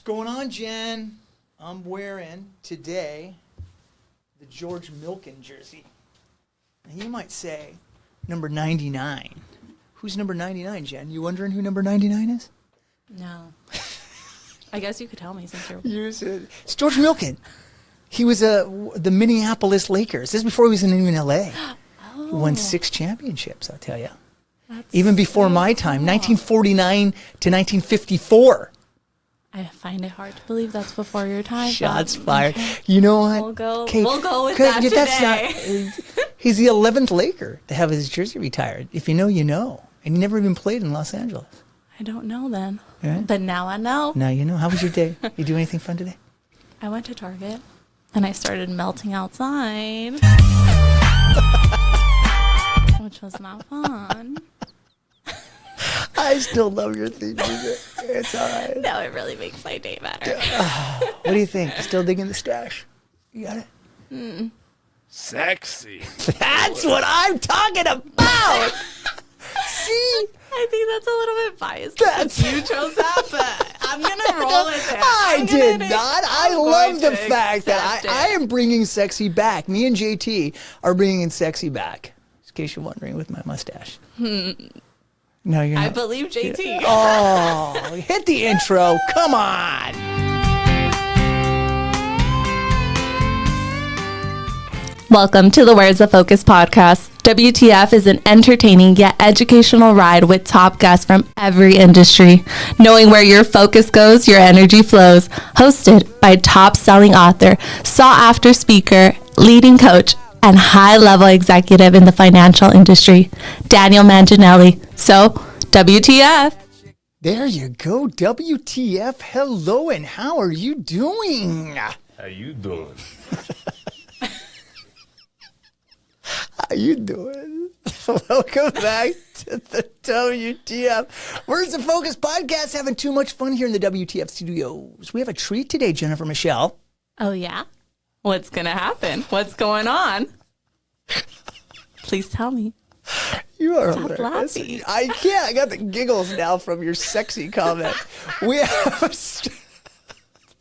going on, Jen? I'm wearing today the George Milken jersey. Now you might say number 99. Who's number 99, Jen? You wondering who number 99 is? No. I guess you could tell me since you're... It's George Milken. He was the Minneapolis Lakers. This is before he was even in L.A. Oh. He won 6 championships, I'll tell you. That's even before my time, 1949 to 1954. I find it hard to believe that's before your time. Shots fired. You know what? We'll go with that today. That's not, he's the 11th Laker to have his jersey retired. If you know, you know. And he never even played in Los Angeles. I don't know then. Right? But now I know. Now you know. How was your day? You do anything fun today? I went to Target and I started melting outside. Which was not fun. I still love your theme music. It's all right. No, it really makes my day better. What do you think? Still digging the stash? You got it? Sexy. That's what I'm talking about. See? I think that's a little bit biased because you chose that, but I'm going to roll with it. I did not. I love the fact that I am bringing sexy back. Me and JT are bringing sexy back. In case you're wondering, with my mustache. No, you're not. I believe JT. Oh, hit the intro. Come on. Welcome to the Where's the Focus podcast. WTF is an entertaining yet educational ride with top guests from every industry. Knowing where your focus goes, your energy flows. Hosted by top-selling author, sought-after speaker, leading coach, and high-level executive in the financial industry, Daniel Manginelli. So, WTF. There you go, WTF. Hello, and how are you doing? How you doing? How you doing? Welcome back to the WTF. Where's the Focus podcast? Having too much fun here in the WTF studios. We have a treat today, Jennifer Michelle. Oh, yeah? What's going to happen? What's going on? Please tell me. You are Stop hilarious. laughing. I can't. I got the giggles now from your sexy comment. We have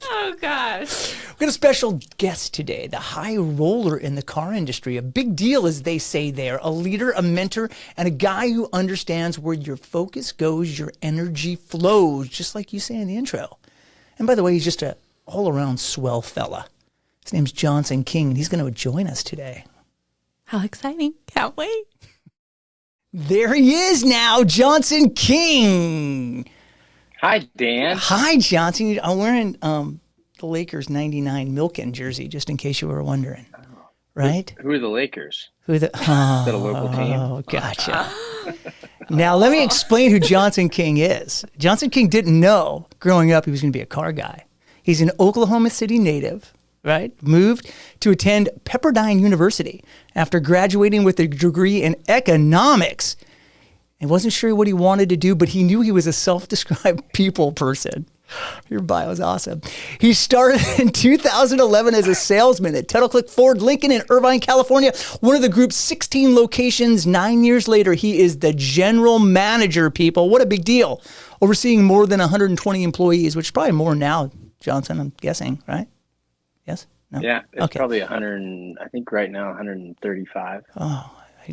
Oh, gosh. We've got a special guest today, the high roller in the car industry. A big deal, as they say there. A leader, a mentor, and a guy who understands where your focus goes, your energy flows, just like you say in the intro. And by the way, he's just a all-around swell fella. His name's Johnson King, and he's going to join us today. How exciting. Can't wait. There he is now, Johnson King. Hi, Dan. Hi, Johnson. I'm wearing the Lakers 99 Milken jersey, just in case you were wondering. Right? Who are the Lakers? Is Is that a local team? Oh, gotcha. Now, let me explain who Johnson King is. Johnson King didn't know growing up he was going to be a car guy. He's an Oklahoma City native, right? Moved to attend Pepperdine University after graduating with a degree in economics. He wasn't sure what he wanted to do, but he knew he was a self-described people person. Your bio is awesome. He started in 2011 as a salesman at Tuttle Ford Lincoln in Irvine, California, one of the group's 16 locations. 9 years later, he is the general manager, people. What a big deal. Overseeing more than 120 employees, which is probably more now, Johnson, I'm guessing, right? Yes? No? Yeah, it's Okay. probably 100, I think right now 135. Oh,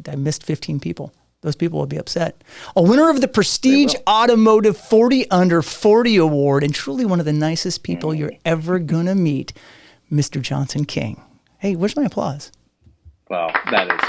I missed 15 people. Those people will be upset. A winner of the Prestige Automotive 40 Under 40 Award, and truly one of the nicest people you're ever going to meet, Mr. Johnson King. Hey, where's my applause? Well, that is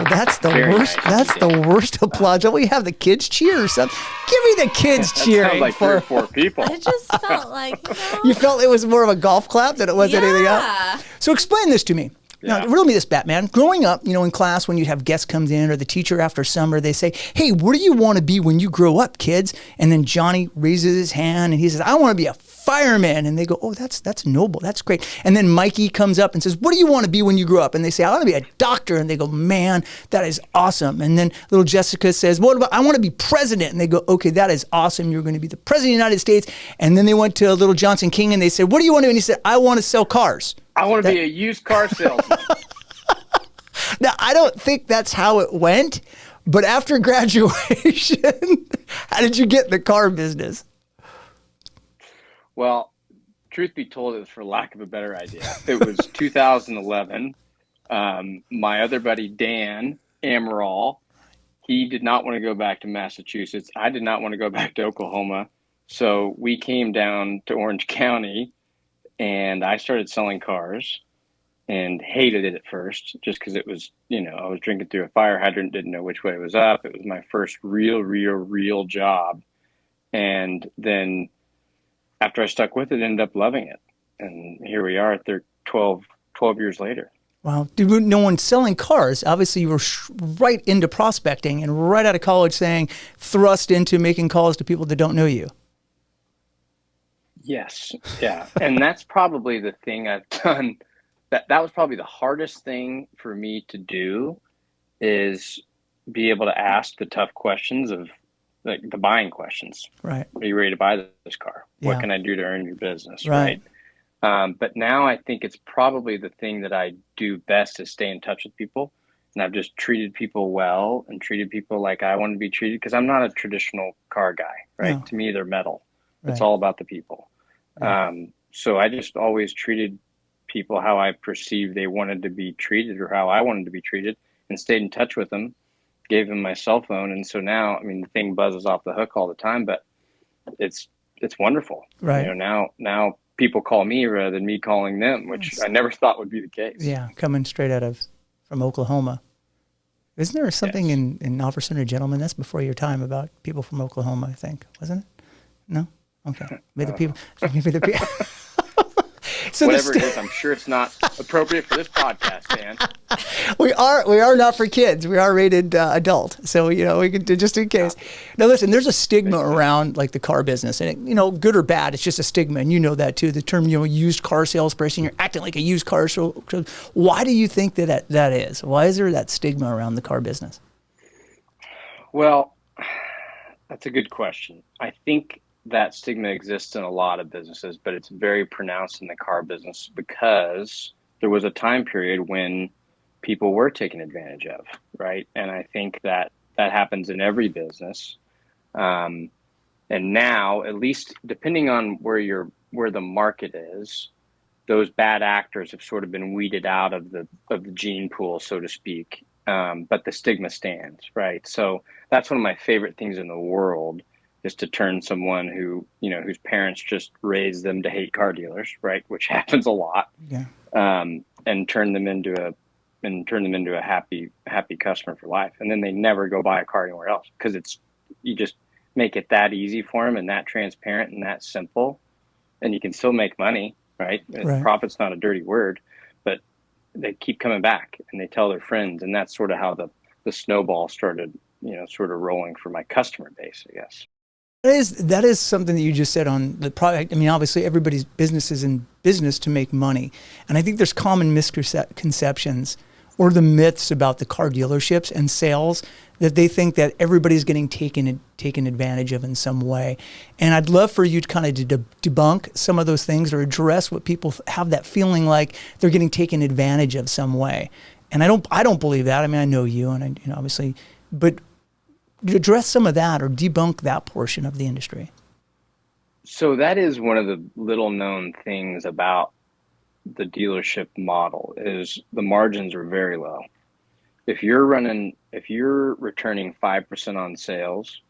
That's the very worst. nice That's of the you. worst applause. Don't we have the kids cheer or something? Give me the kids That cheering. sounds like 3 or 4 people. I just felt like, You felt it was more of a golf clap than it was anything else? yeah. So explain this to me. Now, Yeah. riddle me this, Batman. Growing up, in class when you'd have guests comes in or the teacher after summer, they say, hey, what do you want to be when you grow up, kids? And then Johnny raises his hand and he says, I want to be a fireman. And they go, oh, that's noble. That's great. And then Mikey comes up and says, what do you want to be when you grow up? And they say, I want to be a doctor. And they go, man, that is awesome. And then little Jessica says, what about, I want to be president. And they go, okay, that is awesome. You're going to be the president of the United States. And then they went to little Johnson King and they said, what do you want to do? And he said, I want to sell cars. I want to be a used car salesman. Now, I don't think that's how it went, but after graduation, how did you get in the car business? Well, truth be told, it was for lack of a better idea. It was 2011. My other buddy, Dan Amaral, he did not want to go back to Massachusetts. I did not want to go back to Oklahoma. So we came down to Orange County and I started selling cars and hated it at first just because it was, I was drinking through a fire hydrant, didn't know which way it was up. It was my first real job. And then after I stuck with it, ended up loving it. And here we are, 12 years later. Wow. No one's selling cars. Obviously, you were right into prospecting and right out of college saying, thrust into making calls to people that don't know you. Yes. Yeah. And that's probably the thing I've done. That was probably the hardest thing for me to do, is be able to ask the tough questions of like the buying questions. Right. Are you ready to buy this car? Yeah. What can I do to earn your business? Right. But now I think it's probably the thing that I do best is stay in touch with people. And I've just treated people well and treated people like I want to be treated, because I'm not a traditional car guy, right? No. To me, they're metal. Right. It's all about the people. Yeah. So I just always treated people how I perceived they wanted to be treated or how I wanted to be treated, and stayed in touch with them, gave them my cell phone. And so now, I mean, the thing buzzes off the hook all the time, but it's wonderful. Right. Now people call me rather than me calling them, which I never thought would be the case. Yeah. Coming straight from Oklahoma. Isn't there something in Officer and a Gentleman? That's before your time, about people from Oklahoma, I think, wasn't it? No? Okay. Maybe the people. So whatever it is, I'm sure it's not appropriate for this podcast, Dan. We are not for kids. We are rated adult. So, we can do, just in case. Now, listen, there's a stigma around like the car business, and good or bad, it's just a stigma. And you know that too, the term, used car salesperson, you're acting like a used car. So why do you think that is? Why is there that stigma around the car business? Well, that's a good question. I think that stigma exists in a lot of businesses, but it's very pronounced in the car business because there was a time period when people were taken advantage of, right? And I think that happens in every business. And now, at least depending on where the market is, those bad actors have sort of been weeded out of the gene pool, so to speak. But the stigma stands, right? So that's one of my favorite things in the world, is to turn someone whose parents just raised them to hate car dealers, right? Which happens a lot. Yeah. And turn them into a happy customer for life. And then they never go buy a car anywhere else, because you just make it that easy for them and that transparent and that simple, and you can still make money, right? Right. Profit's not a dirty word, but they keep coming back and they tell their friends. And that's sort of how the snowball started, sort of rolling for my customer base, I guess. That is something that you just said on the product. I mean, obviously everybody's business is in business to make money. And I think there's common misconceptions or the myths about the car dealerships and sales, that they think that everybody's getting taken advantage of in some way. And I'd love for you to kind of debunk some of those things, or address what people have that feeling like they're getting taken advantage of some way. And I don't believe that. I mean, I know you, and obviously, but address some of that or debunk that portion of the industry. So that is one of the little known things about the dealership model, is the margins are very low. If you're returning 5% on sales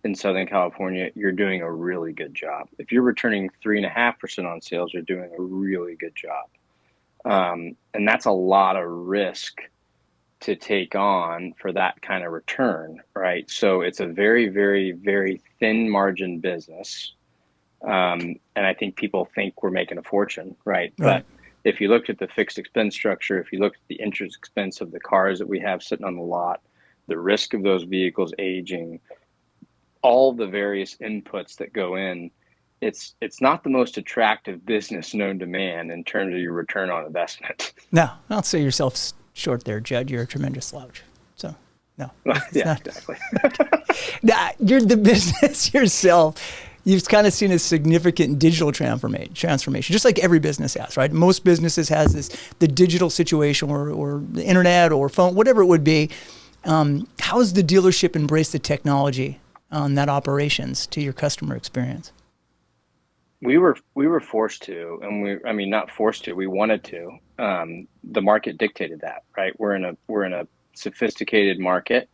in Southern California, you're doing a really good job. If you're returning 3.5% on sales, you're doing a really good job. And that's a lot of risk to take on for that kind of return, right? So it's a very, very, very thin margin business. And I think people think we're making a fortune, right? But if you looked at the fixed expense structure, if you looked at the interest expense of the cars that we have sitting on the lot, the risk of those vehicles aging, all the various inputs that go in, it's not the most attractive business known to man in terms of your return on investment. No, don't say yourself short there, Judd. You're a tremendous slouch. So, no. Yeah, exactly. Nah, you're the business yourself. You've kind of seen a significant digital transformation, just like every business has, right? Most businesses has the digital situation or the internet or phone, whatever it would be. How has the dealership embraced the technology on that operations to your customer experience? we were forced to, and I mean, not forced to, we wanted to. The market dictated that, right? We're in a sophisticated market.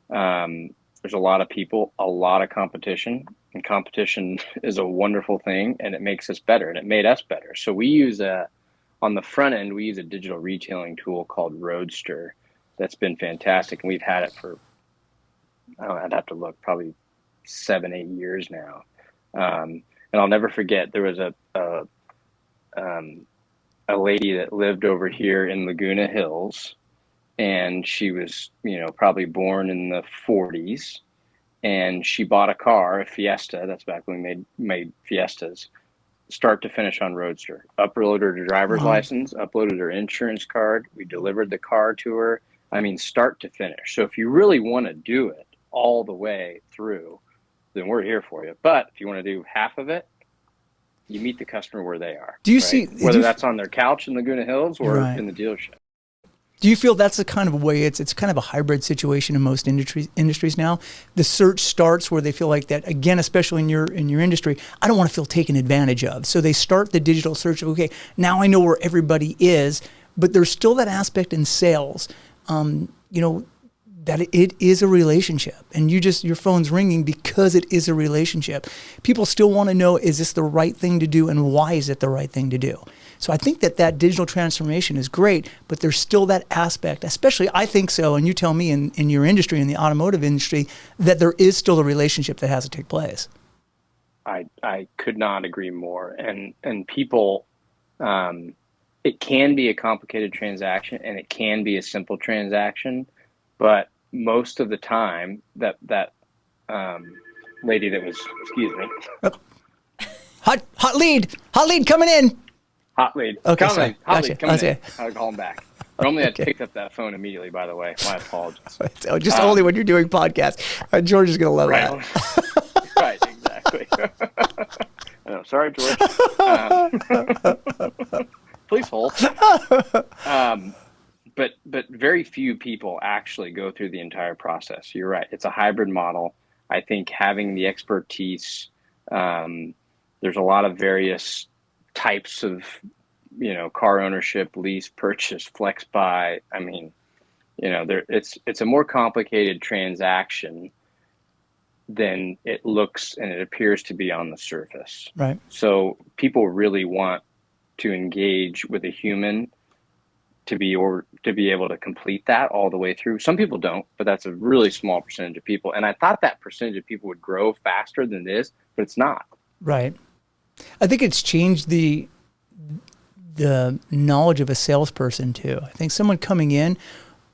There's a lot of people, a lot of competition, and competition is a wonderful thing, and it makes us better, and it made us better. So on the front end, we use a digital retailing tool called Roadster that's been fantastic, and we've had it for, I don't know, I'd have to look, probably 7, 8 years now. And I'll never forget, there was a lady that lived over here in Laguna Hills, and she was, probably born in the 40s, and she bought a car, a Fiesta. That's back when we made Fiestas, start to finish on Roadster. Uploaded her driver's Wow. license, uploaded her insurance card. We delivered the car to her. I mean, start to finish. So if you really want to do it all the way through, then we're here for you. But if you want to do half of it, you meet the customer where they are. Do you right? see whether that's on their couch in Laguna Hills or Right. in the dealership? Do you feel that's the kind of way it's kind of a hybrid situation in most industries now? The search starts where they feel like that, again, especially in your industry, I don't want to feel taken advantage of. So they start the digital search of, okay, now I know where everybody is, but there's still that aspect in sales, that it is a relationship, and your phone's ringing because it is a relationship. People still want to know, is this the right thing to do, and why is it the right thing to do? So I think that digital transformation is great, but there's still that aspect, especially I think so, and you tell me in your industry, in the automotive industry, that there is still a relationship that has to take place. I could not agree more. And people, it can be a complicated transaction, and it can be a simple transaction, but most of the time that lady that was, excuse me, Hot lead coming in. hot lead, Okay, sorry. hot Gotcha. lead coming in. Okay. I'll call him back. Normally I'd Okay. picked up that phone immediately, by the way. My apologies. So just only when you're doing podcasts. George is going to love Right. that. Right, exactly. I know. Sorry, George. Please hold. But very few people actually go through the entire process. You're right. It's a hybrid model. I think having the expertise, there's a lot of various types of, car ownership, lease, purchase, flex buy. I mean, it's a more complicated transaction than it looks and it appears to be on the surface. Right. So people really want to engage with a human to be able to complete that all the way through. Some people don't, but that's a really small percentage of people. And I thought that percentage of people would grow faster than it is, but it's not. Right. I think it's changed the knowledge of a salesperson too. I think someone coming in,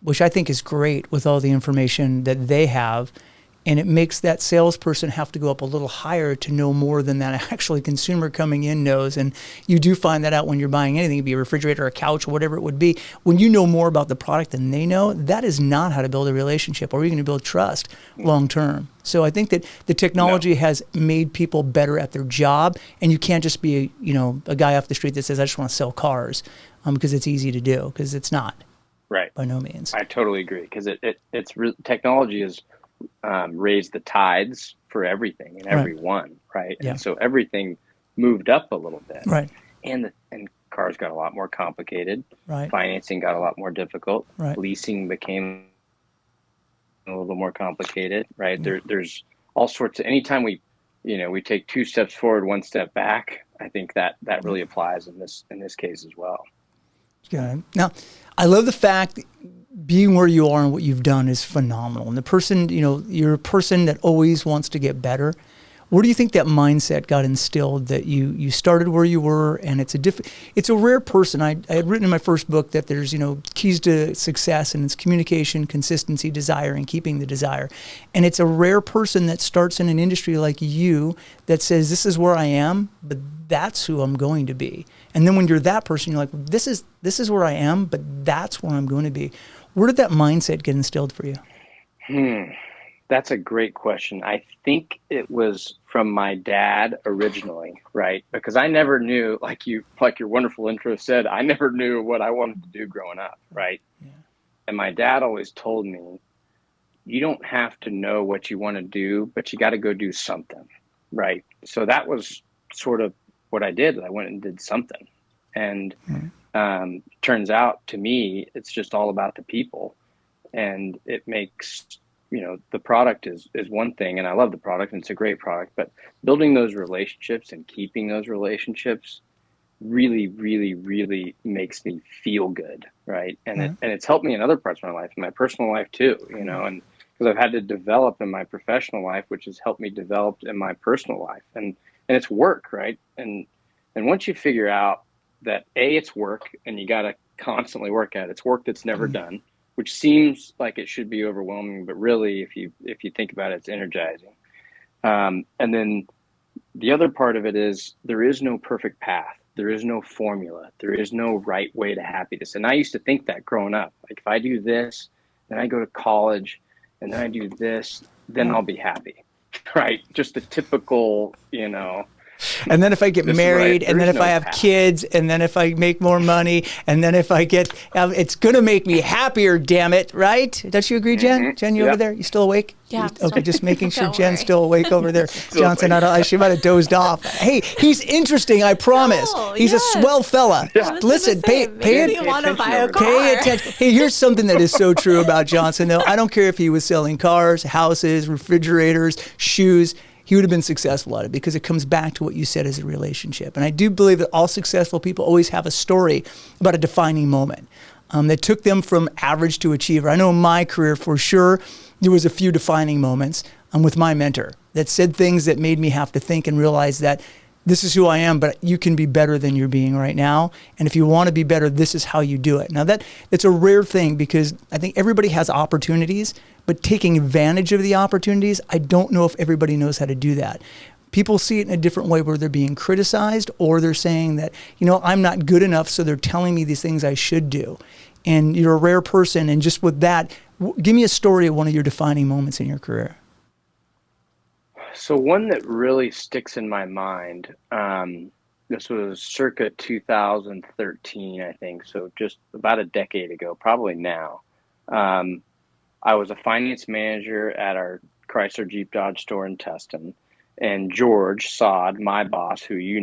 which I think is great with all the information that they have, and it makes that salesperson have to go up a little higher to know more than that actually consumer coming in knows. And you do find that out when you're buying anything, it be a refrigerator, a couch, or whatever it would be. When you know more about the product than they know, that is not how to build a relationship or even to build trust long term. So I think that the technology has made people better at their job, and you can't just be a guy off the street that says, I just want to sell cars, because it's easy to do, because it's not. Right. By no means. I totally agree, because technology has raised the tides for everything and everyone, right? Yeah. And so everything moved up a little bit. Right. And cars got a lot more complicated. Right. Financing got a lot more difficult. Right. Leasing became a little more complicated, right? There's all sorts of, anytime we take 2 steps forward, 1 step back, I think that really applies in this case as well. Good. Now, I love the fact that being where you are and what you've done is phenomenal. And the person, you're a person that always wants to get better. Where do you think that mindset got instilled, that you started where you were, and it's a rare person. I had written in my first book that there's, keys to success, and it's communication, consistency, desire, and keeping the desire. And it's a rare person that starts in an industry like you that says, this is where I am, but that's who I'm going to be. And then when you're that person, you're like, this is where I am, but that's where I'm going to be. Where did that mindset get instilled for you? That's a great question. I think it was from my dad originally, right? Because I never knew, like your wonderful intro said, I never knew what I wanted to do growing up, right? Yeah. And my dad always told me, you don't have to know what you want to do, but you got to go do something, right? So that was sort of what I did, I went and did something. And turns out to me, it's just all about the people. And it makes, the product is one thing, and I love the product and it's a great product, but building those relationships and keeping those relationships really, really, really makes me feel good. Right. And it's helped me in other parts of my life, in my personal life too, and because I've had to develop in my professional life, which has helped me develop in my personal life. And it's work, right? And once you figure out that it's work and you got to constantly work at it, it's work that's never done, which seems like it should be overwhelming, but really, if you think about it, it's energizing. And then the other part of it is there is no perfect path. There is no formula. There is no right way to happiness. And I used to think that growing up, like if I do this, then I go to college, and then I do this, then I'll be happy, right? Just the typical, And then if I get married, and then if I have kids, and then if I make more money, and then if I get, it's going to make me happier, damn it, right? Don't you agree, Jen? Mm-hmm. Jen, you over there? You still awake? Yeah. Okay, just making sure Don't Jen's worry. still awake over there. Johnson, she might have dozed off. Hey, he's interesting, I promise. No, He's yes. a swell fella. Yeah. Listen, pay want to buy a car. Pay attention. Hey, here's something that is so true about Johnson, though. I don't care if he was selling cars, houses, refrigerators, shoes. He would have been successful at it because it comes back to what you said as a relationship. And I do believe that all successful people always have a story about a defining moment that took them from average to achiever. I know in my career, for sure, there was a few defining moments with my mentor that said things that made me have to think and realize that this is who I am, but you can be better than you're being right now. And if you want to be better, this is how you do it. Now, it's a rare thing because I think everybody has opportunities, but taking advantage of the opportunities, I don't know if everybody knows how to do that. People see it in a different way where they're being criticized or they're saying that, I'm not good enough, so they're telling me these things I should do. And you're a rare person. And just with that, give me a story of one of your defining moments in your career. So one that really sticks in my mind, this was circa 2013, I think. So just about a decade ago, probably now. I was a finance manager at our Chrysler Jeep Dodge store in Tustin, and George Sod, my boss, who he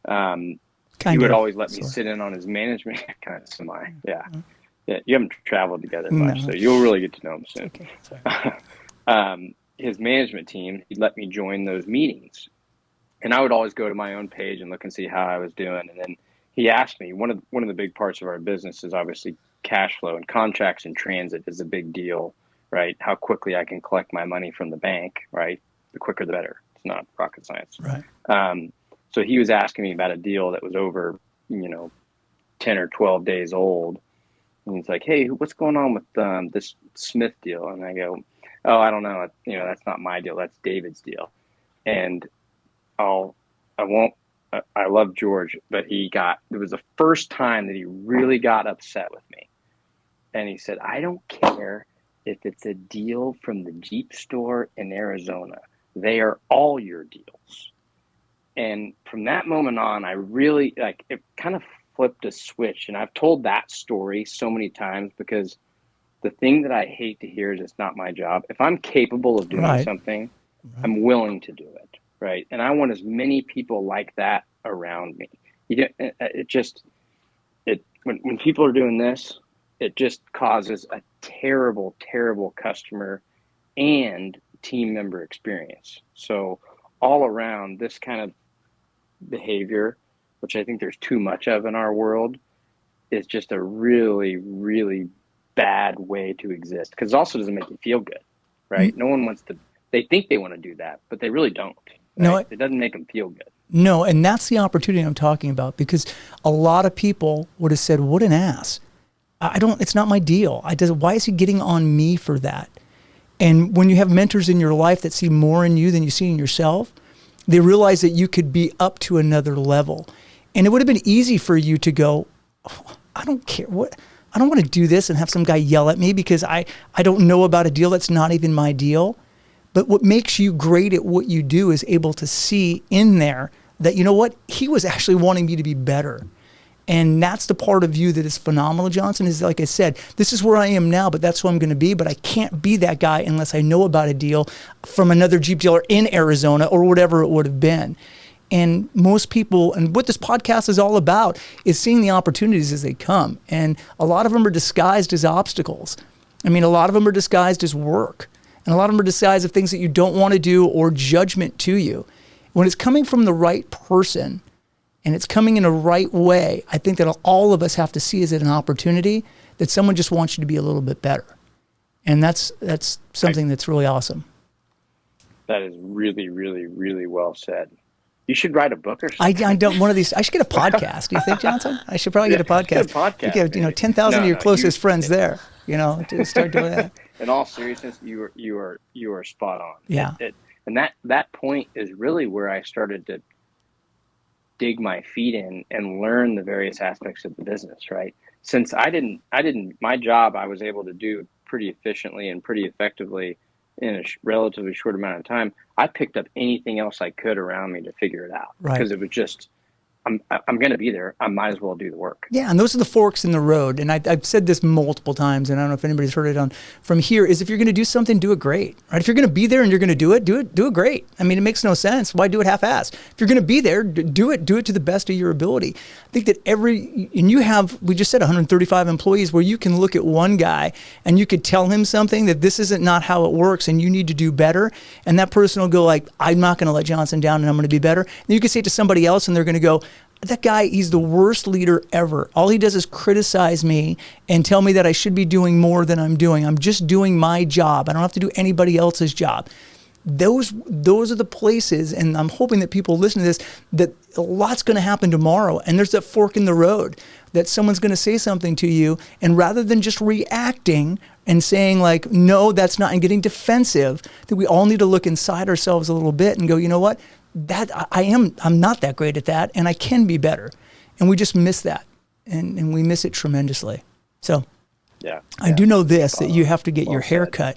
would always let me sit in on his management. Kind of semi, yeah. You haven't traveled together much, so you'll really get to know him soon. Okay. His management team, he'd let me join those meetings, and I would always go to my own page and look and see how I was doing. And then he asked me, one of the big parts of our business is obviously cash flow, and contracts in transit is a big deal, right? How quickly I can collect my money from the bank, right? The quicker the better. It's not rocket science. Right. So he was asking me about a deal that was over, 10 or 12 days old. And he's like, hey, what's going on with this Smith deal? And I go, oh, I don't know. That's not my deal. That's David's deal. And I love George, but it was the first time that he really got upset with me. And he said, I don't care if it's a deal from the Jeep store in Arizona. They are all your deals. And from that moment on, I really, it kind of flipped a switch. And I've told that story so many times because the thing that I hate to hear is it's not my job. If I'm capable of doing something, I'm willing to do it, right? And I want as many people like that around me. When people are doing this, it just causes a terrible, terrible customer and team member experience. So all around, this kind of behavior, which I think there's too much of in our world, is just a really, really bad way to exist, because it also doesn't make you feel good, right? No one wants to, they think they want to do that, but they really don't. Right? No, it doesn't make them feel good. No, and that's the opportunity I'm talking about, because a lot of people would have said, what an ass. It's not my deal. Why is he getting on me for that? And when you have mentors in your life that see more in you than you see in yourself, they realize that you could be up to another level. And it would have been easy for you to go, oh, I don't care what, I don't want to do this and have some guy yell at me because I don't know about a deal that's not even my deal. But what makes you great at what you do is able to see in there that, you know what, he was actually wanting me to be better. And that's the part of you that is phenomenal, Johnson, is like I said, this is where I am now, but that's who I'm going to be. But I can't be that guy unless I know about a deal from another Jeep dealer in Arizona or whatever it would have been. And most people, and what this podcast is all about, is seeing the opportunities as they come. And a lot of them are disguised as obstacles. I mean, a lot of them are disguised as work. And a lot of them are disguised as things that you don't want to do or judgment to you. When it's coming from the right person and it's coming in a right way, I think that all of us have to see as an opportunity that someone just wants you to be a little bit better. And that's something that's really awesome. That is really, really, really well said. You should write a book or something. I don't. One of these. I should get a podcast. Do you think, Johnson? I should probably get a podcast. Get a podcast. You get 10,000 of your closest friends there. To start doing that. In all seriousness, you are spot on. Yeah. And that point is really where I started to dig my feet in and learn the various aspects of the business. Right. Since my job, I was able to do pretty efficiently and pretty effectively in a relatively short amount of time. I picked up anything else I could around me to figure it out, because it was just, I'm going to be there. I might as well do the work. Yeah, and those are the forks in the road. And I've said this multiple times, and I don't know if anybody's heard it from here, is if you're going to do something, do it great. Right? If you're going to be there and you're going to do it great. I mean, it makes no sense. Why do it half-assed? If you're going to be there, do it to the best of your ability. I think that we just said 135 employees, where you can look at one guy and you could tell him something that this isn't not how it works and you need to do better. And that person will go like, I'm not going to let Johnson down and I'm going to be better. And you could say it to somebody else and they're going to go, that guy, he's the worst leader ever. All he does is criticize me and tell me that I should be doing more than I'm doing. I'm just doing my job. I don't have to do anybody else's job. Those are the places, and I'm hoping that people listen to this, that a lot's going to happen tomorrow. And there's that fork in the road that someone's going to say something to you, and rather than just reacting and saying like, no, that's not, and getting defensive, that we all need to look inside ourselves a little bit and go, you know what? I'm not that great at that, and I can be better. And we just miss that, and we miss it tremendously. So I do know this, that you have to get your hair cut,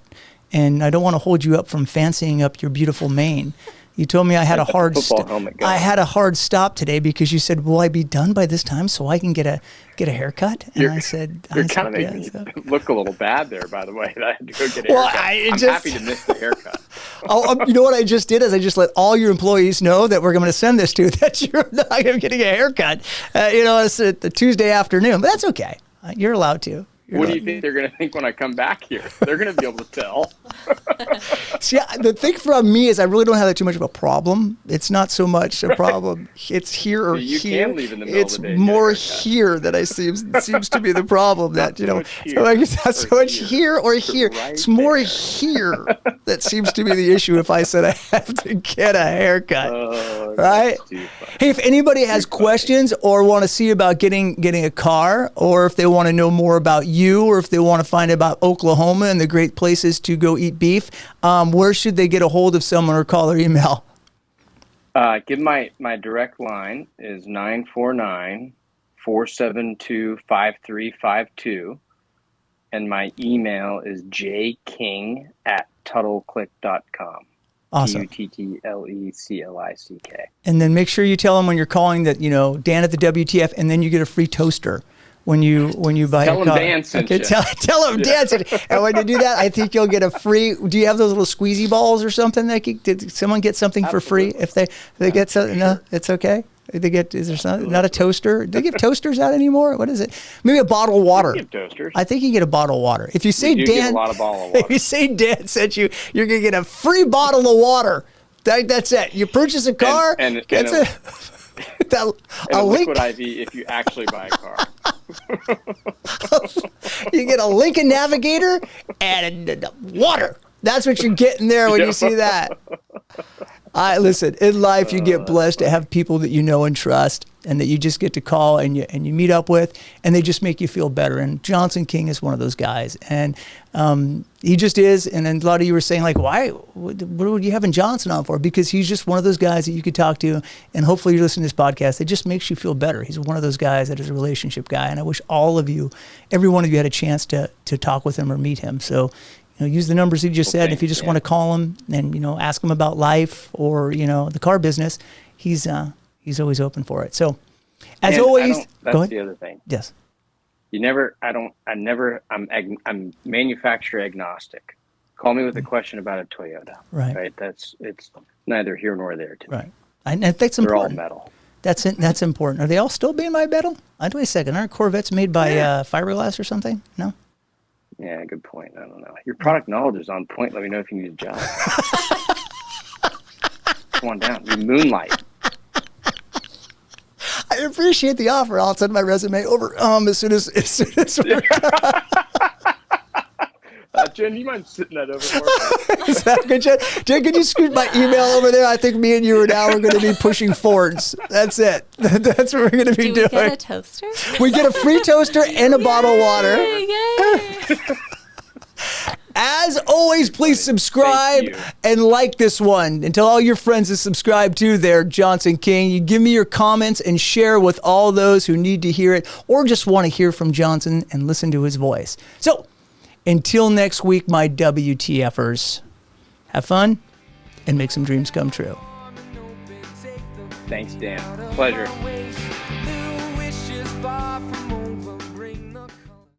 and I don't want to hold you up from fancying up your beautiful mane. You told me I had a hard stop today because you said, will I be done by this time so I can get a haircut? And I said, you're kind of making me look a little bad there, by the way. That I had to go get a haircut. I'm happy to miss the haircut. You know what I just did is I just let all your employees know that we're going to send this to, that you're not going to be getting a haircut. It's a Tuesday afternoon, but that's okay. You're allowed to. What do you think they're going to think when I come back here? They're going to be able to tell. See, the thing from me is I really don't have that too much of a problem. It's not so much a problem. It's here or you here. Can leave in the middle it's of the day. More here that seems to be the problem. That so I guess not so much here or here. Right, it's more here that seems to be the issue. If I said I have to get a haircut, right? Hey, if anybody has questions or want to see about getting a car, or if they want to know more about you, or if they want to find out about Oklahoma and the great places to go eat beef, where should they get a hold of someone or call or email? Give my direct line is 949-472-5352. And my email is jking@tuttleclick.com. Awesome. TUTTLECLICK. And then make sure you tell them when you're calling that, Dan at the WTF, and then you get a free toaster when you buy tell a car. Dan sent you. Tell them Dan sent you. And when you do that, I think you'll get a free. Do you have those little squeezy balls or something? Did someone get something for free? If they get something, no, it's okay. They get, is there something, not a toaster? Do they give toasters out anymore? What is it? Maybe a bottle of water. Give toasters. I think you get a bottle of water. If you say Dan, give a lot of bottle of water. If you say Dan sent you, you're gonna get a free bottle of water. That's it. You purchase a car, and a liquid IV if you actually buy a car. You get a Lincoln Navigator and water. That's what you're getting there when you see that. Listen, in life you get blessed to have people that you know and trust, and that you just get to call and you meet up with, and they just make you feel better. And Johnson King is one of those guys, and he just is. And then a lot of you were saying like, why? What are you having Johnson on for? Because he's just one of those guys that you could talk to, and hopefully you're listening to this podcast. It just makes you feel better. He's one of those guys that is a relationship guy, and I wish all of you, every one of you, had a chance to talk with him or meet him. So. Use the numbers he just said. And if you just want to call him and ask him about life or the car business, he's always open for it. So, as always, that's the other thing. Yes. I'm manufacturer agnostic. Call me with a question about a Toyota. Right. Right. It's neither here nor there to me. Right. I think that's They're all important. metal. That's important. Are they all still being made by metal? Wait a second. Aren't Corvettes made by fiberglass or something? No? Yeah, good point. I don't know. Your product knowledge is on point. Let me know if you need a job. Come on down. You moonlight. I appreciate the offer. I'll send my resume over as soon as we're done. Jen, you mind sitting that over for me? Is that good, Jen? Jen, could you scoot my email over there? I think me and you are now going to be pushing Fords. That's it. That's what we're going to be doing. Do we get a toaster? We get a free toaster and a bottle of water. Yay. As always, please subscribe and like this one. And tell all your friends to subscribe too there, Johnson King. You give me your comments and share with all those who need to hear it or just want to hear from Johnson and listen to his voice. So, until next week, my WTFers, have fun and make some dreams come true. Thanks, Dan. Pleasure.